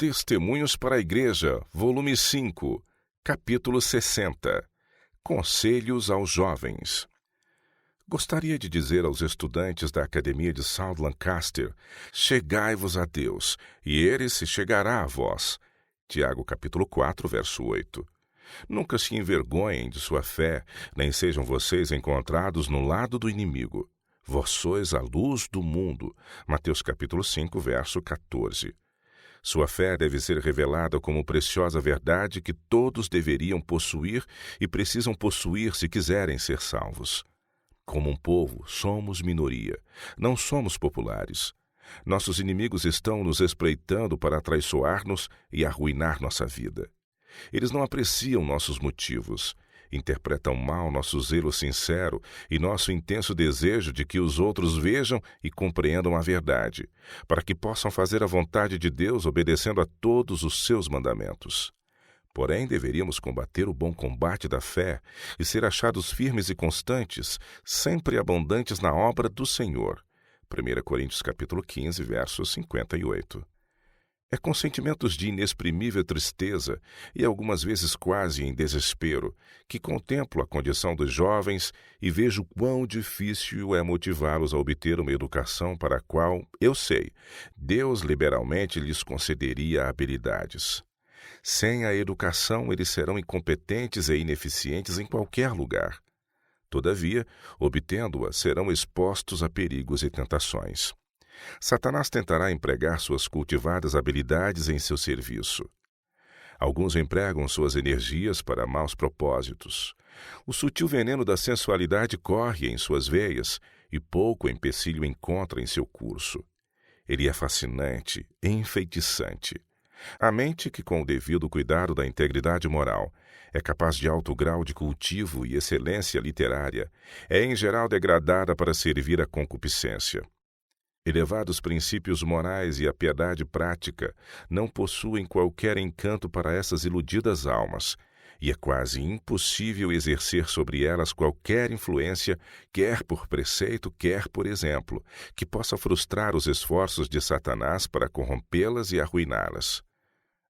Testemunhos para a Igreja, volume 5, capítulo 60. Conselhos aos jovens. Gostaria de dizer aos estudantes da Academia de South Lancaster: chegai-vos a Deus, e Ele se chegará a vós. Tiago capítulo 4, verso 8. Nunca se envergonhem de sua fé, nem sejam vocês encontrados no lado do inimigo. Vós sois a luz do mundo. Mateus capítulo 5, verso 14. Sua fé deve ser revelada como preciosa verdade que todos deveriam possuir e precisam possuir se quiserem ser salvos. Como um povo, somos minoria. Não somos populares. Nossos inimigos estão nos espreitando para atraiçoar-nos e arruinar nossa vida. Eles não apreciam nossos motivos. Interpretam mal nosso zelo sincero e nosso intenso desejo de que os outros vejam e compreendam a verdade, para que possam fazer a vontade de Deus obedecendo a todos os seus mandamentos. Porém, deveríamos combater o bom combate da fé e ser achados firmes e constantes, sempre abundantes na obra do Senhor. 1 Coríntios capítulo 15, verso 58. É com sentimentos de inexprimível tristeza e algumas vezes quase em desespero que contemplo a condição dos jovens e vejo quão difícil é motivá-los a obter uma educação para a qual, eu sei, Deus liberalmente lhes concederia habilidades. Sem a educação, eles serão incompetentes e ineficientes em qualquer lugar. Todavia, obtendo-a, serão expostos a perigos e tentações. Satanás tentará empregar suas cultivadas habilidades em seu serviço. Alguns empregam suas energias para maus propósitos. O sutil veneno da sensualidade corre em suas veias e pouco empecilho encontra em seu curso. Ele é fascinante, enfeitiçante. A mente que, com o devido cuidado da integridade moral, é capaz de alto grau de cultivo e excelência literária, é em geral degradada para servir à concupiscência. Elevados princípios morais e a piedade prática não possuem qualquer encanto para essas iludidas almas, e é quase impossível exercer sobre elas qualquer influência, quer por preceito, quer por exemplo, que possa frustrar os esforços de Satanás para corrompê-las e arruiná-las.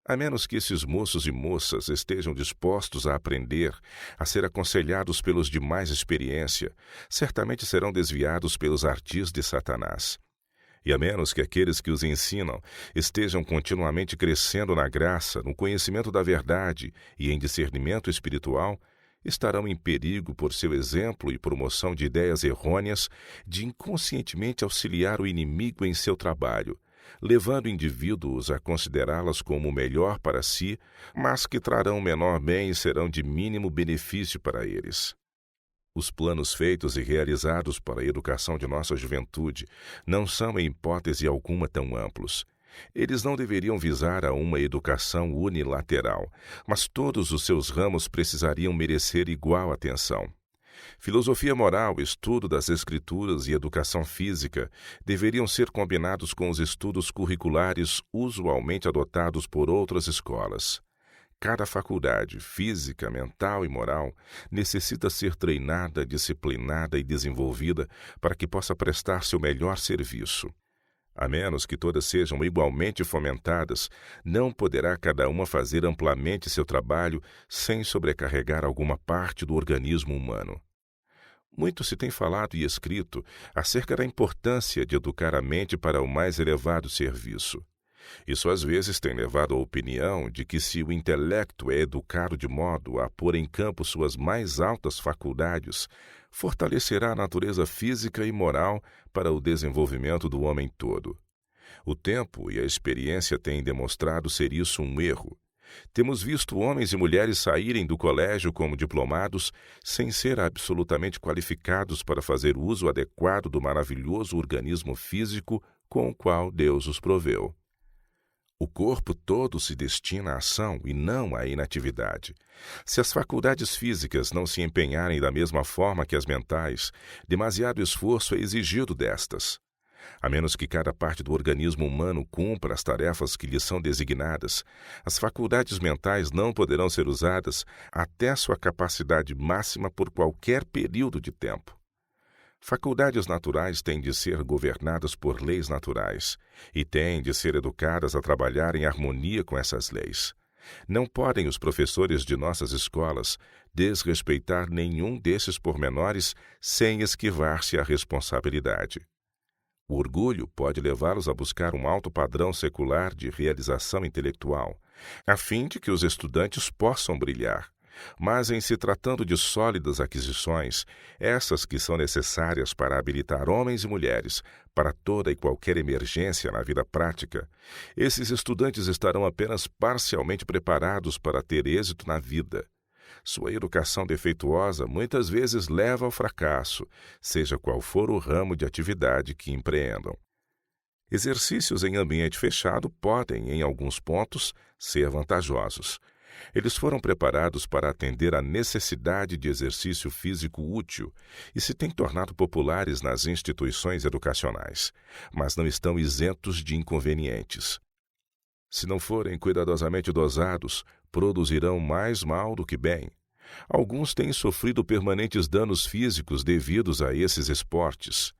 A menos que esses moços e moças estejam dispostos a aprender, a ser aconselhados pelos de mais experiência, certamente serão desviados pelos ardis de Satanás. E a menos que aqueles que os ensinam estejam continuamente crescendo na graça, no conhecimento da verdade e em discernimento espiritual, estarão em perigo por seu exemplo e promoção de ideias errôneas de inconscientemente auxiliar o inimigo em seu trabalho, levando indivíduos a considerá-las como o melhor para si, mas que trarão menor bem e serão de mínimo benefício para eles. Os planos feitos e realizados para a educação de nossa juventude não são, em hipótese alguma, tão amplos. Eles não deveriam visar a uma educação unilateral, mas todos os seus ramos precisariam merecer igual atenção. Filosofia moral, estudo das Escrituras e educação física deveriam ser combinados com os estudos curriculares usualmente adotados por outras escolas. Cada faculdade, física, mental e moral, necessita ser treinada, disciplinada e desenvolvida para que possa prestar seu melhor serviço. A menos que todas sejam igualmente fomentadas, não poderá cada uma fazer amplamente seu trabalho sem sobrecarregar alguma parte do organismo humano. Muito se tem falado e escrito acerca da importância de educar a mente para o mais elevado serviço. Isso às vezes tem levado à opinião de que se o intelecto é educado de modo a pôr em campo suas mais altas faculdades, fortalecerá a natureza física e moral para o desenvolvimento do homem todo. O tempo e a experiência têm demonstrado ser isso um erro. Temos visto homens e mulheres saírem do colégio como diplomados sem ser absolutamente qualificados para fazer uso adequado do maravilhoso organismo físico com o qual Deus os proveu. O corpo todo se destina à ação e não à inatividade. Se as faculdades físicas não se empenharem da mesma forma que as mentais, demasiado esforço é exigido destas. A menos que cada parte do organismo humano cumpra as tarefas que lhe são designadas, as faculdades mentais não poderão ser usadas até sua capacidade máxima por qualquer período de tempo. Faculdades naturais têm de ser governadas por leis naturais e têm de ser educadas a trabalhar em harmonia com essas leis. Não podem os professores de nossas escolas desrespeitar nenhum desses pormenores sem esquivar-se à responsabilidade. O orgulho pode levá-los a buscar um alto padrão secular de realização intelectual, a fim de que os estudantes possam brilhar. Mas, em se tratando de sólidas aquisições, essas que são necessárias para habilitar homens e mulheres para toda e qualquer emergência na vida prática, esses estudantes estarão apenas parcialmente preparados para ter êxito na vida. Sua educação defeituosa muitas vezes leva ao fracasso, seja qual for o ramo de atividade que empreendam. Exercícios em ambiente fechado podem, em alguns pontos, ser vantajosos. Eles foram preparados para atender à necessidade de exercício físico útil e se têm tornado populares nas instituições educacionais, mas não estão isentos de inconvenientes. Se não forem cuidadosamente dosados, produzirão mais mal do que bem. Alguns têm sofrido permanentes danos físicos devidos a esses esportes.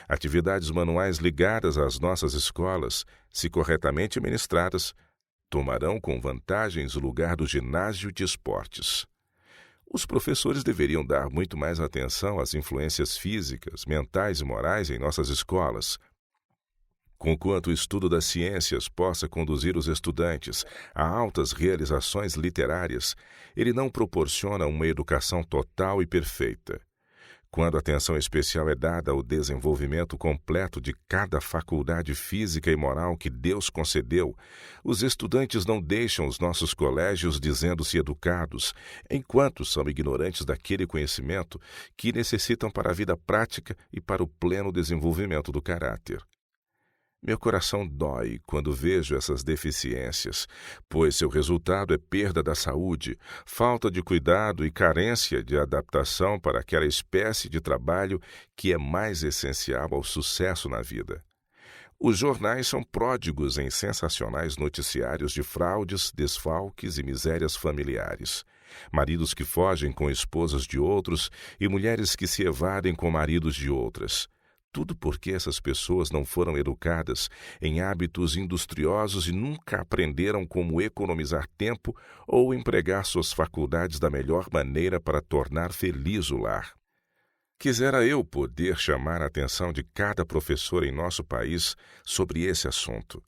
Atividades manuais ligadas às nossas escolas, se corretamente ministradas, tomarão com vantagens o lugar do ginásio de esportes. Os professores deveriam dar muito mais atenção às influências físicas, mentais e morais em nossas escolas. Conquanto o estudo das ciências possa conduzir os estudantes a altas realizações literárias, ele não proporciona uma educação total e perfeita. Quando atenção especial é dada ao desenvolvimento completo de cada faculdade física e moral que Deus concedeu, os estudantes não deixam os nossos colégios dizendo-se educados, enquanto são ignorantes daquele conhecimento que necessitam para a vida prática e para o pleno desenvolvimento do caráter. Meu coração dói quando vejo essas deficiências, pois seu resultado é perda da saúde, falta de cuidado e carência de adaptação para aquela espécie de trabalho que é mais essencial ao sucesso na vida. Os jornais são pródigos em sensacionais noticiários de fraudes, desfalques e misérias familiares. Maridos que fogem com esposas de outros e mulheres que se evadem com maridos de outras. Tudo porque essas pessoas não foram educadas em hábitos industriosos e nunca aprenderam como economizar tempo ou empregar suas faculdades da melhor maneira para tornar feliz o lar. Quisera eu poder chamar a atenção de cada professor em nosso país sobre esse assunto.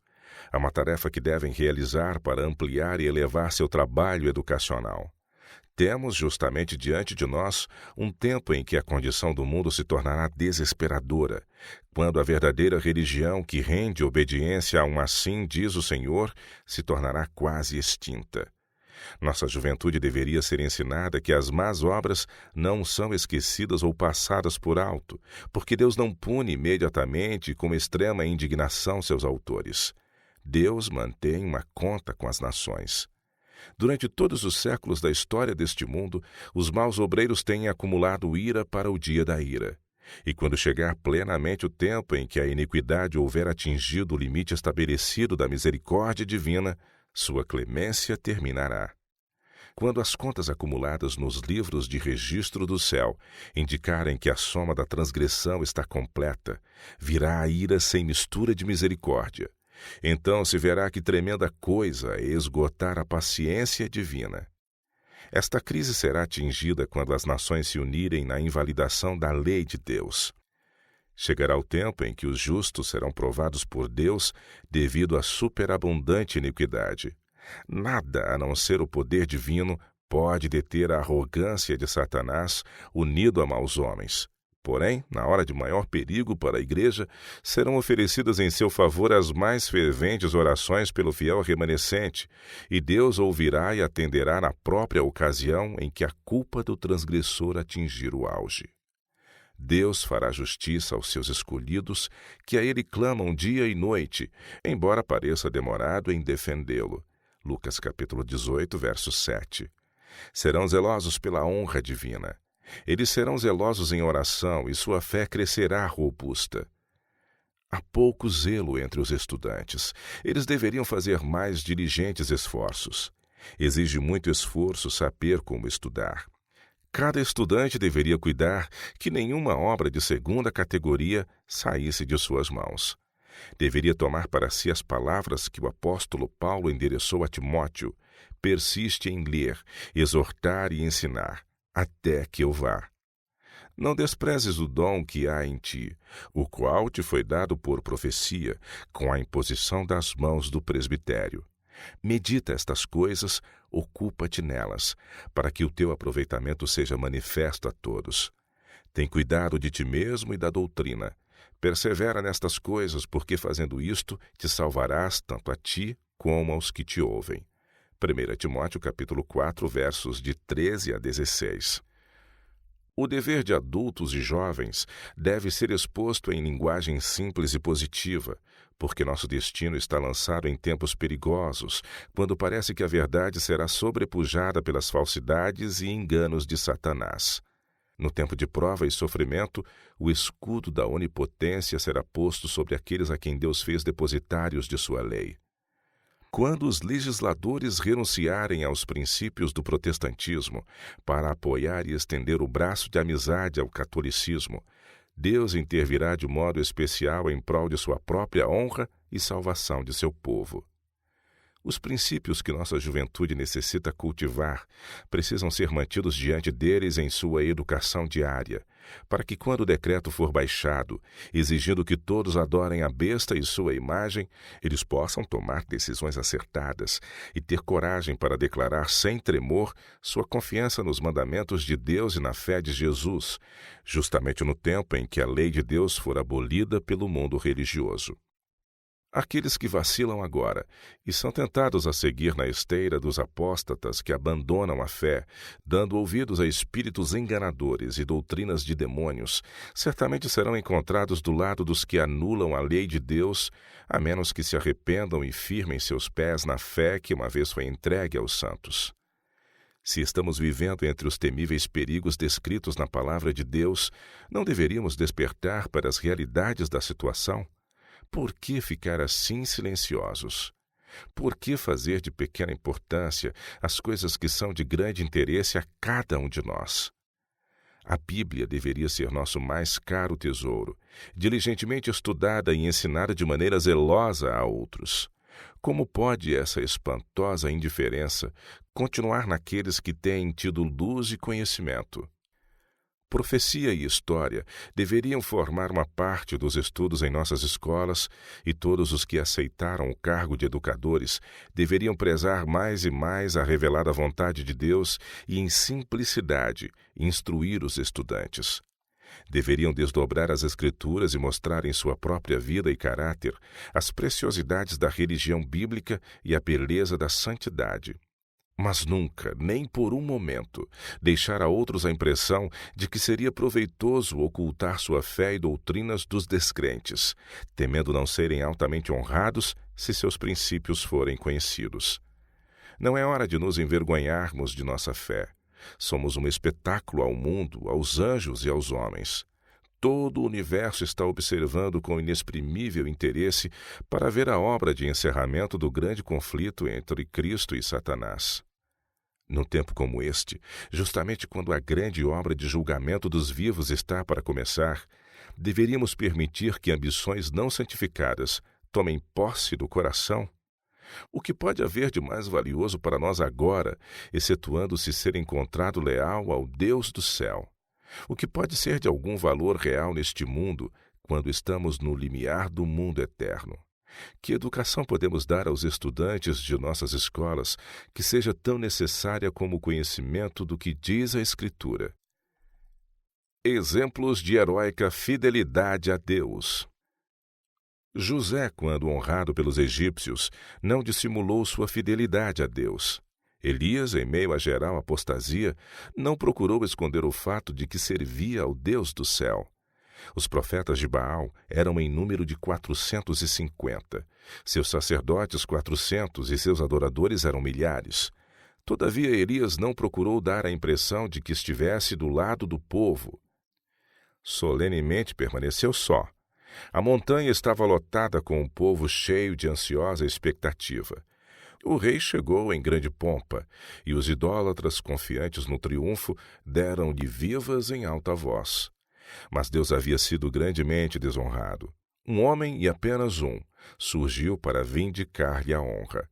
É uma tarefa que devem realizar para ampliar e elevar seu trabalho educacional. Temos justamente diante de nós um tempo em que a condição do mundo se tornará desesperadora, quando a verdadeira religião que rende obediência a um assim diz o Senhor se tornará quase extinta. Nossa juventude deveria ser ensinada que as más obras não são esquecidas ou passadas por alto, porque Deus não pune imediatamente e com extrema indignação seus autores. Deus mantém uma conta com as nações. Durante todos os séculos da história deste mundo, os maus obreiros têm acumulado ira para o dia da ira. E quando chegar plenamente o tempo em que a iniquidade houver atingido o limite estabelecido da misericórdia divina, sua clemência terminará. Quando as contas acumuladas nos livros de registro do céu indicarem que a soma da transgressão está completa, virá a ira sem mistura de misericórdia. Então se verá que tremenda coisa é esgotar a paciência divina. Esta crise será atingida quando as nações se unirem na invalidação da lei de Deus. Chegará o tempo em que os justos serão provados por Deus devido à superabundante iniquidade. Nada, a não ser o poder divino, pode deter a arrogância de Satanás unido a maus homens. Porém, na hora de maior perigo para a igreja, serão oferecidas em seu favor as mais ferventes orações pelo fiel remanescente, e Deus ouvirá e atenderá na própria ocasião em que a culpa do transgressor atingir o auge. Deus fará justiça aos seus escolhidos, que a ele clamam dia e noite, embora pareça demorado em defendê-lo. Lucas capítulo 18, verso 7. Serão zelosos pela honra divina. Eles serão zelosos em oração e sua fé crescerá robusta. Há pouco zelo entre os estudantes. Eles deveriam fazer mais diligentes esforços. Exige muito esforço saber como estudar. Cada estudante deveria cuidar que nenhuma obra de segunda categoria saísse de suas mãos. Deveria tomar para si as palavras que o apóstolo Paulo endereçou a Timóteo: persiste em ler, exortar e ensinar, até que eu vá. Não desprezes o dom que há em ti, o qual te foi dado por profecia, com a imposição das mãos do presbitério. Medita estas coisas, ocupa-te nelas, para que o teu aproveitamento seja manifesto a todos. Tem cuidado de ti mesmo e da doutrina. Persevera nestas coisas, porque fazendo isto te salvarás tanto a ti como aos que te ouvem. 1 Timóteo capítulo 4, versos de 13 a 16. O dever de adultos e jovens deve ser exposto em linguagem simples e positiva, porque nosso destino está lançado em tempos perigosos, quando parece que a verdade será sobrepujada pelas falsidades e enganos de Satanás. No tempo de prova e sofrimento, o escudo da onipotência será posto sobre aqueles a quem Deus fez depositários de sua lei. Quando os legisladores renunciarem aos princípios do protestantismo para apoiar e estender o braço de amizade ao catolicismo, Deus intervirá de modo especial em prol de sua própria honra e salvação de seu povo. Os princípios que nossa juventude necessita cultivar precisam ser mantidos diante deles em sua educação diária, para que, quando o decreto for baixado, exigindo que todos adorem a besta e sua imagem, eles possam tomar decisões acertadas e ter coragem para declarar sem tremor sua confiança nos mandamentos de Deus e na fé de Jesus, justamente no tempo em que a lei de Deus for abolida pelo mundo religioso. Aqueles que vacilam agora e são tentados a seguir na esteira dos apóstatas que abandonam a fé, dando ouvidos a espíritos enganadores e doutrinas de demônios, certamente serão encontrados do lado dos que anulam a lei de Deus, a menos que se arrependam e firmem seus pés na fé que uma vez foi entregue aos santos. Se estamos vivendo entre os temíveis perigos descritos na palavra de Deus, não deveríamos despertar para as realidades da situação? Por que ficar assim silenciosos? Por que fazer de pequena importância as coisas que são de grande interesse a cada um de nós? A Bíblia deveria ser nosso mais caro tesouro, diligentemente estudada e ensinada de maneira zelosa a outros. Como pode essa espantosa indiferença continuar naqueles que têm tido luz e conhecimento? Profecia e história deveriam formar uma parte dos estudos em nossas escolas e todos os que aceitaram o cargo de educadores deveriam prezar mais e mais a revelada vontade de Deus e, em simplicidade, instruir os estudantes. Deveriam desdobrar as Escrituras e mostrar em sua própria vida e caráter as preciosidades da religião bíblica e a beleza da santidade. Mas nunca, nem por um momento, deixar a outros a impressão de que seria proveitoso ocultar sua fé e doutrinas dos descrentes, temendo não serem altamente honrados se seus princípios forem conhecidos. Não é hora de nos envergonharmos de nossa fé. Somos um espetáculo ao mundo, aos anjos e aos homens. Todo o universo está observando com inexprimível interesse para ver a obra de encerramento do grande conflito entre Cristo e Satanás. Num tempo como este, justamente quando a grande obra de julgamento dos vivos está para começar, deveríamos permitir que ambições não santificadas tomem posse do coração? O que pode haver de mais valioso para nós agora, excetuando-se ser encontrado leal ao Deus do céu? O que pode ser de algum valor real neste mundo, quando estamos no limiar do mundo eterno? Que educação podemos dar aos estudantes de nossas escolas que seja tão necessária como o conhecimento do que diz a Escritura? Exemplos de heróica fidelidade a Deus. José, quando honrado pelos egípcios, não dissimulou sua fidelidade a Deus. Elias, em meio à geral apostasia, não procurou esconder o fato de que servia ao Deus do céu. Os profetas de Baal eram em número de 450. Seus sacerdotes 400 e seus adoradores eram milhares. Todavia, Elias não procurou dar a impressão de que estivesse do lado do povo. Solenemente permaneceu só. A montanha estava lotada com um povo cheio de ansiosa expectativa. O rei chegou em grande pompa, e os idólatras, confiantes no triunfo, deram-lhe vivas em alta voz. Mas Deus havia sido grandemente desonrado. Um homem, e apenas um, surgiu para vindicar-lhe a honra.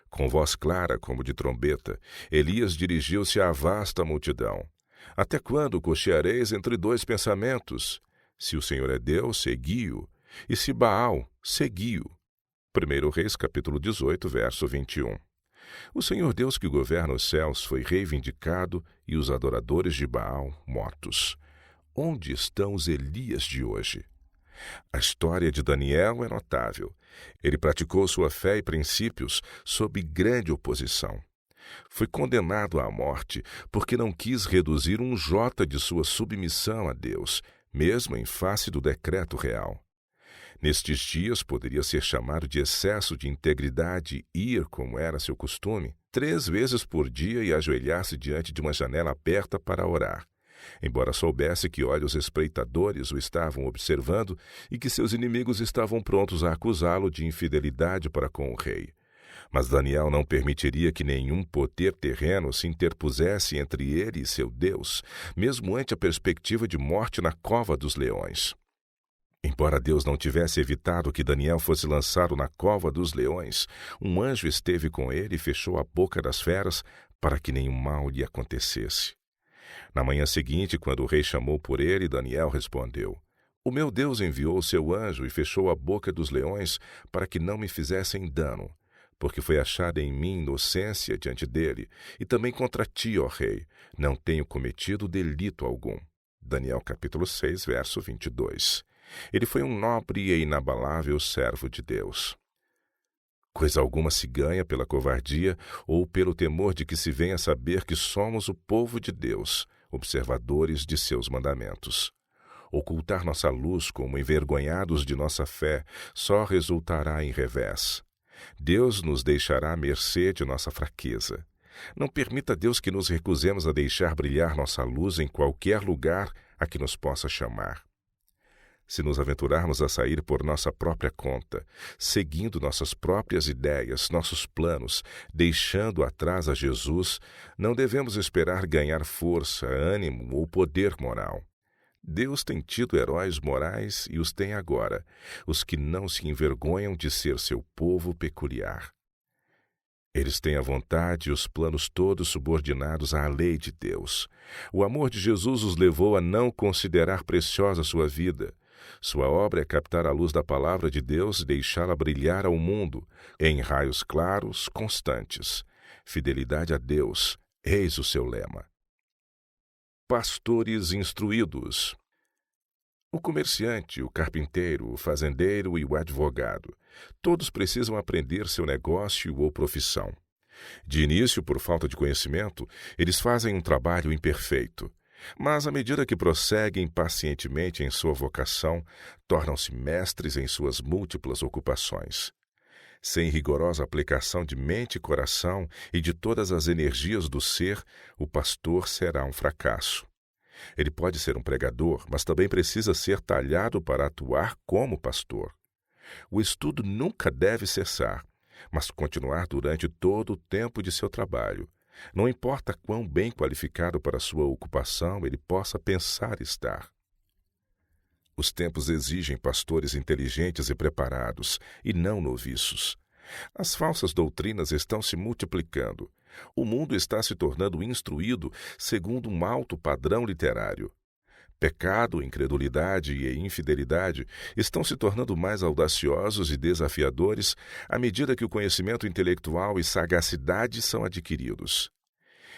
Com voz clara como de trombeta, Elias dirigiu-se à vasta multidão. Até quando cocheareis entre dois pensamentos? Se o Senhor é Deus, segui-o, e se Baal, segui-o. 1 Reis, capítulo 18, verso 21. O Senhor Deus que governa os céus foi reivindicado e os adoradores de Baal mortos. Onde estão os Elias de hoje? A história de Daniel é notável. Ele praticou sua fé e princípios sob grande oposição. Foi condenado à morte porque não quis reduzir um jota de sua submissão a Deus, mesmo em face do decreto real. Nestes dias poderia ser chamado de excesso de integridade ir, como era seu costume, 3 vezes por dia e ajoelhar-se diante de uma janela aberta para orar. Embora soubesse que olhos espreitadores o estavam observando e que seus inimigos estavam prontos a acusá-lo de infidelidade para com o rei. Mas Daniel não permitiria que nenhum poder terreno se interpusesse entre ele e seu Deus, mesmo ante a perspectiva de morte na cova dos leões. Embora Deus não tivesse evitado que Daniel fosse lançado na cova dos leões, um anjo esteve com ele e fechou a boca das feras para que nenhum mal lhe acontecesse. Na manhã seguinte, quando o rei chamou por ele, Daniel respondeu: O meu Deus enviou o seu anjo e fechou a boca dos leões para que não me fizessem dano, porque foi achada em mim inocência diante dele, e também contra ti, ó rei, não tenho cometido delito algum. Daniel capítulo 6, verso 22. Ele foi um nobre e inabalável servo de Deus. Coisa alguma se ganha pela covardia ou pelo temor de que se venha a saber que somos o povo de Deus, observadores de seus mandamentos. Ocultar nossa luz como envergonhados de nossa fé só resultará em revés. Deus nos deixará à mercê de nossa fraqueza. Não permita a Deus que nos recusemos a deixar brilhar nossa luz em qualquer lugar a que nos possa chamar. Se nos aventurarmos a sair por nossa própria conta, seguindo nossas próprias ideias, nossos planos, deixando atrás a Jesus, não devemos esperar ganhar força, ânimo ou poder moral. Deus tem tido heróis morais e os tem agora, os que não se envergonham de ser seu povo peculiar. Eles têm a vontade e os planos todos subordinados à lei de Deus. O amor de Jesus os levou a não considerar preciosa sua vida. Sua obra é captar a luz da palavra de Deus e deixá-la brilhar ao mundo, em raios claros, constantes. Fidelidade a Deus, eis o seu lema. Pastores instruídos. O comerciante, o carpinteiro, o fazendeiro e o advogado, todos precisam aprender seu negócio ou profissão. De início, por falta de conhecimento, eles fazem um trabalho imperfeito. Mas, à medida que prosseguem pacientemente em sua vocação, tornam-se mestres em suas múltiplas ocupações. Sem rigorosa aplicação de mente e coração e de todas as energias do ser, o pastor será um fracasso. Ele pode ser um pregador, mas também precisa ser talhado para atuar como pastor. O estudo nunca deve cessar, mas continuar durante todo o tempo de seu trabalho. Não importa quão bem qualificado para sua ocupação ele possa pensar estar. Os tempos exigem pastores inteligentes e preparados, e não noviços. As falsas doutrinas estão se multiplicando. O mundo está se tornando instruído segundo um alto padrão literário. Pecado, incredulidade e infidelidade estão se tornando mais audaciosos e desafiadores à medida que o conhecimento intelectual e sagacidade são adquiridos.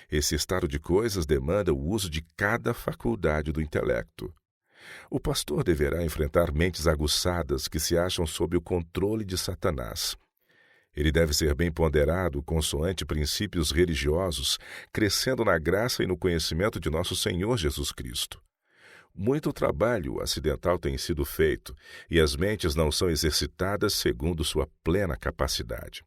Esse estado de coisas demanda o uso de cada faculdade do intelecto. O pastor deverá enfrentar mentes aguçadas que se acham sob o controle de Satanás. Ele deve ser bem ponderado consoante princípios religiosos, crescendo na graça e no conhecimento de nosso Senhor Jesus Cristo. Muito trabalho acidental tem sido feito e as mentes não são exercitadas segundo sua plena capacidade.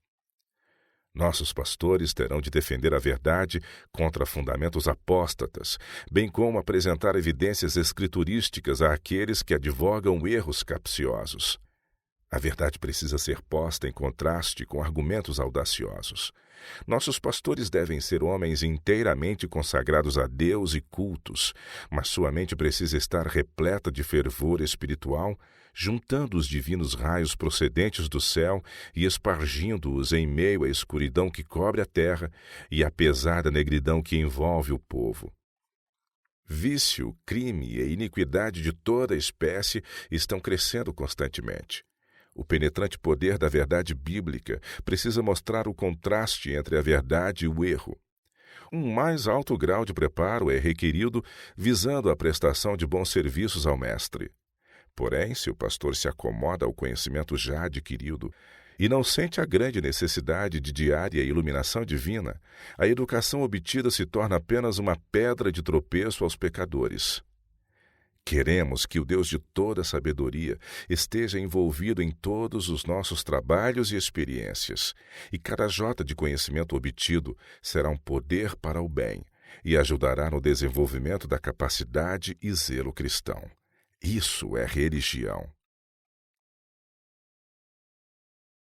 Nossos pastores terão de defender a verdade contra fundamentos apóstatas, bem como apresentar evidências escriturísticas àqueles que advogam erros capciosos. A verdade precisa ser posta em contraste com argumentos audaciosos. Nossos pastores devem ser homens inteiramente consagrados a Deus e cultos, mas sua mente precisa estar repleta de fervor espiritual, juntando os divinos raios procedentes do céu e espargindo-os em meio à escuridão que cobre a terra e à pesada negridão que envolve o povo. Vício, crime e iniquidade de toda espécie estão crescendo constantemente. O penetrante poder da verdade bíblica precisa mostrar o contraste entre a verdade e o erro. Um mais alto grau de preparo é requerido visando a prestação de bons serviços ao mestre. Porém, se o pastor se acomoda ao conhecimento já adquirido e não sente a grande necessidade de diária iluminação divina, a educação obtida se torna apenas uma pedra de tropeço aos pecadores. Queremos que o Deus de toda sabedoria esteja envolvido em todos os nossos trabalhos e experiências, e cada jota de conhecimento obtido será um poder para o bem e ajudará no desenvolvimento da capacidade e zelo cristão. Isso é religião.